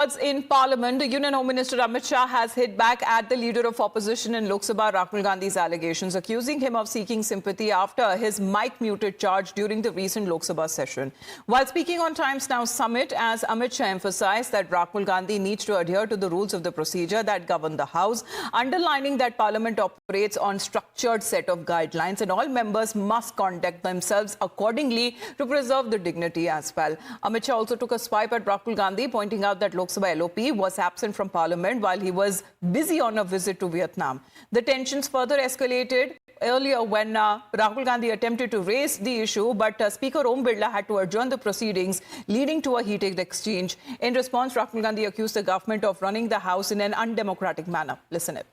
In Parliament, the Union Home Minister Amit Shah has hit back at the leader of opposition in Lok Sabha, Rahul Gandhi's allegations, accusing him of seeking sympathy after his mic-muted charge during the recent Lok Sabha session. While speaking on Times Now Summit, as Amit Shah emphasized that Rahul Gandhi needs to adhere to the rules of the procedure that govern the House, underlining that Parliament operates on structured set of guidelines and all members must conduct themselves accordingly to preserve the dignity as well. Amit Shah also took a swipe at Rahul Gandhi, pointing out that Lok Sabha LOP was absent from Parliament while he was busy on a visit to Vietnam. The tensions further escalated earlier when Rahul Gandhi attempted to raise the issue, but Speaker Om Birla had to adjourn the proceedings, leading to a heated exchange. In response, Rahul Gandhi accused the government of running the House in an undemocratic manner. Listen it.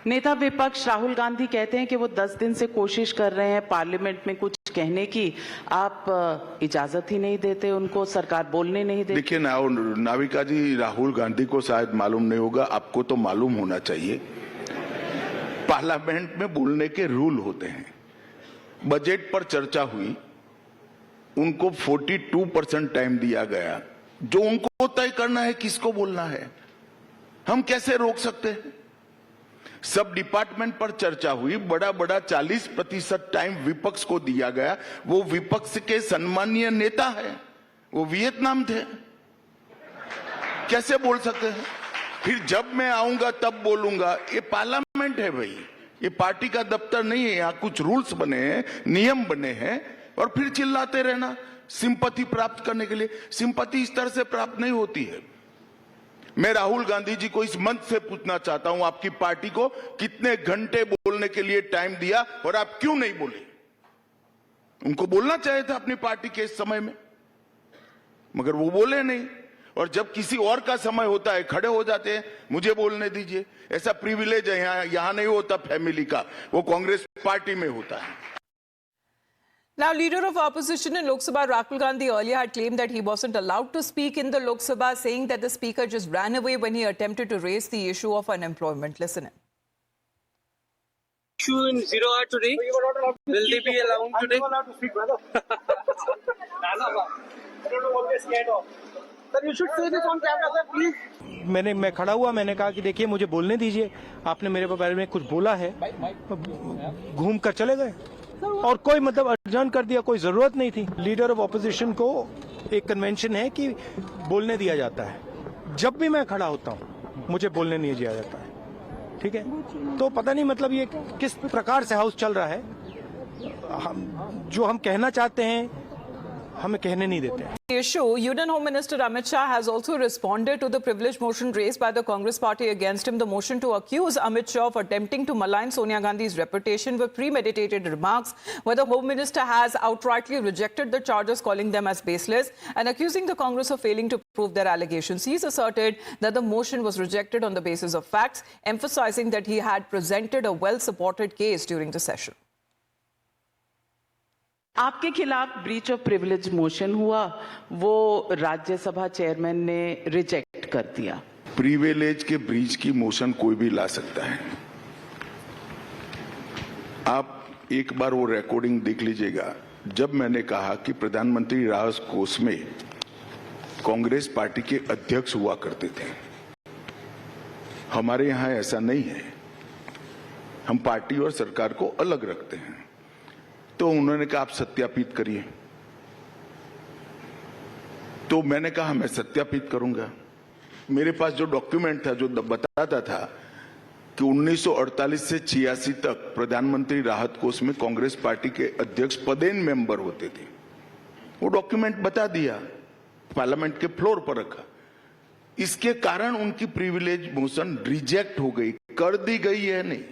नेता विपक्ष राहुल गांधी कहते हैं कि वो 10 दिन से कोशिश कर रहे हैं पार्लियामेंट में कुछ कहने की, आप इजाजत ही नहीं देते उनको, सरकार बोलने नहीं देती। देखिए नाविका जी, राहुल गांधी को शायद मालूम नहीं होगा, आपको तो मालूम होना चाहिए। पार्लियामेंट में बोलने के रूल होते हैं। बजट पर चर्चा हुई, उनको 42% टाइम दिया गया, जो उनको तय करना है किसको बोलना है, हम कैसे रोक सकते हैं। सब डिपार्टमेंट पर चर्चा हुई, बड़ा 40% टाइम विपक्ष को दिया गया। वो विपक्ष के सम्मानीय नेता है, वो वियतनाम थे, कैसे बोल सकते हैं। फिर जब मैं आऊंगा तब बोलूंगा, ये पार्लियामेंट है भाई, ये पार्टी का दफ्तर नहीं है। यहाँ कुछ रूल्स बने हैं, नियम बने हैं, और फिर चिल्लाते रहना सिंपैथी प्राप्त करने के लिए। सिंपैथी इस तरह से प्राप्त नहीं होती है। मैं राहुल गांधी जी को इस मंच से पूछना चाहता हूं, आपकी पार्टी को कितने घंटे बोलने के लिए टाइम दिया और आप क्यों नहीं बोले। उनको बोलना चाहिए था अपनी पार्टी के इस समय में, मगर वो बोले नहीं। और जब किसी और का समय होता है खड़े हो जाते हैं, मुझे बोलने दीजिए। ऐसा प्रिविलेज है यहां नहीं होता फैमिली का, वो कांग्रेस पार्टी में होता है। Now, leader of opposition in Lok Sabha, Rahul Gandhi, earlier had claimed that he wasn't allowed to speak in the Lok Sabha, saying that the speaker just ran away when he attempted to raise the issue of unemployment. Listen in. Issue in 0 hour today. Will they be allowed today? I'm not allowed to speak, brother. I don't know what they're scared of. Sir, you should say this on camera, sir, please. मैं खड़ा हुआ, मैंने कहा कि देखिए मुझे बोलने दीजिए, आपने मेरे बारे में कुछ बोला है, घूम कर चले गए और कोई मतलब अर्जन कर दिया, कोई जरूरत नहीं थी। लीडर ऑफ ऑपोजिशन को एक कन्वेंशन है कि बोलने दिया जाता है। जब भी मैं खड़ा होता हूं मुझे बोलने नहीं दिया जाता है, ठीक है। तो पता नहीं मतलब ये किस प्रकार से हाउस चल रहा है। जो हम कहना चाहते हैं हमें कहने नहीं देते हैं। Issue, Union Home Minister Amit Shah has also responded to the privilege motion raised by the Congress party against him. The motion to accuse Amit Shah of attempting to malign Sonia Gandhi's reputation with premeditated remarks, where the Home Minister has outrightly rejected the charges, calling them as baseless and accusing the Congress of failing to prove their allegations. He's asserted that the motion was rejected on the basis of facts, emphasizing that he had presented a well-supported case during the session. आपके खिलाफ breach of privilege motion हुआ, वो Rajya Sabha chairman ने reject कर दिया। Privilege के breach की motion कोई भी ला सकता है। आप एक बार वो रिकॉर्डिंग देख लीजिएगा, जब मैंने कहा कि प्रधानमंत्री राहत कोष में कांग्रेस पार्टी के अध्यक्ष हुआ करते थे। हमारे यहां ऐसा नहीं है, हम पार्टी और सरकार को अलग रखते हैं। तो उन्होंने कहा आप सत्यापित करिए, तो मैंने कहा मैं सत्यापित करूंगा। मेरे पास जो डॉक्यूमेंट था जो बताता था कि 1948 से 86 तक प्रधानमंत्री राहत कोष में कांग्रेस पार्टी के अध्यक्ष पदेन मेंबर होते थे, वो डॉक्यूमेंट बता दिया, पार्लियामेंट के फ्लोर पर रखा। इसके कारण उनकी प्रिविलेज मोशन रिजेक्ट हो गई, कर दी गई है नहीं,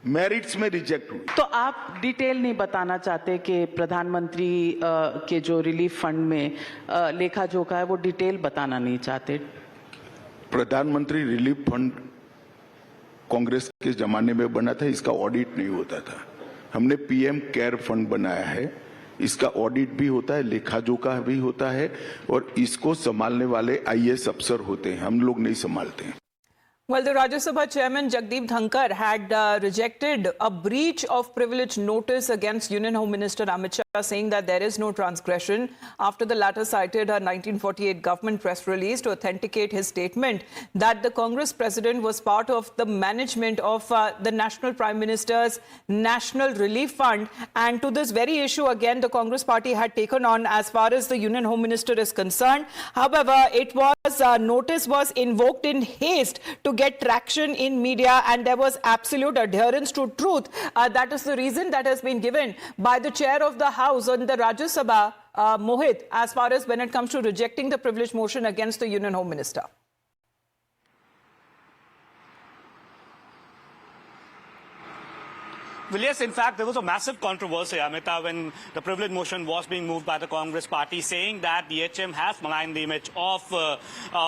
मेरिट्स में रिजेक्ट हुई। तो आप डिटेल नहीं बताना चाहते कि प्रधानमंत्री के जो रिलीफ फंड में लेखा जोखा है वो डिटेल बताना नहीं चाहते। प्रधानमंत्री रिलीफ फंड कांग्रेस के जमाने में बना था, इसका ऑडिट नहीं होता था। हमने पीएम केयर फंड बनाया है, इसका ऑडिट भी होता है, लेखा जोखा भी होता है, और इसको संभालने वाले आईएएस अफसर होते हैं, हम लोग नहीं संभालते हैं। Well, the Rajya Sabha chairman Jagdeep Dhankar had rejected a breach of privilege notice against Union Home Minister Amit Shah. saying that there is no transgression after the latter cited her 1948 government press release to authenticate his statement that the Congress president was part of the management of the National Prime Minister's National Relief Fund. And to this very issue, again, the Congress party had taken on as far as the Union Home Minister is concerned. However, it was notice was invoked in haste to get traction in media, and there was absolute adherence to truth. That is the reason that has been given by the chair of the House on the Rajya Sabha, Mohit, as far as when it comes to rejecting the privilege motion against the Union Home Minister. Well, yes, in fact, there was a massive controversy, Amita, when the privilege motion was being moved by the Congress party, saying that the HM has maligned the image of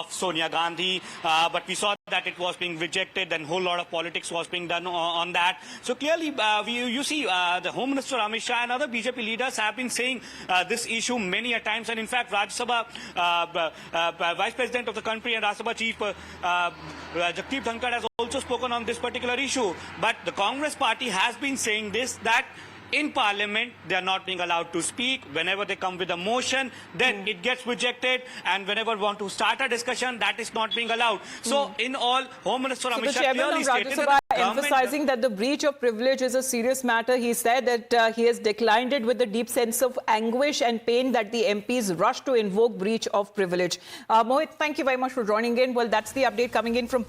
Sonia Gandhi. But we saw that it was being rejected, and a whole lot of politics was being done on that. So clearly, you see, the Home Minister Amit Shah and other BJP leaders have been saying this issue many a times. And in fact, Rajya Sabha Vice President of the country and Rajya Sabha Chief Jagdeep Dhankad has also spoken on this particular issue. But the Congress party has been saying this, that in Parliament they are not being allowed to speak. Whenever they come with a motion, then it gets rejected, and whenever we want to start a discussion, that is not being allowed. So in all, Home Minister Amit Shah clearly stated that the emphasizing that the breach of privilege is a serious matter. He said that he has declined it with a deep sense of anguish and pain that the MPs rushed to invoke breach of privilege. Mohit, thank you very much for joining in. Well, that's the update coming in from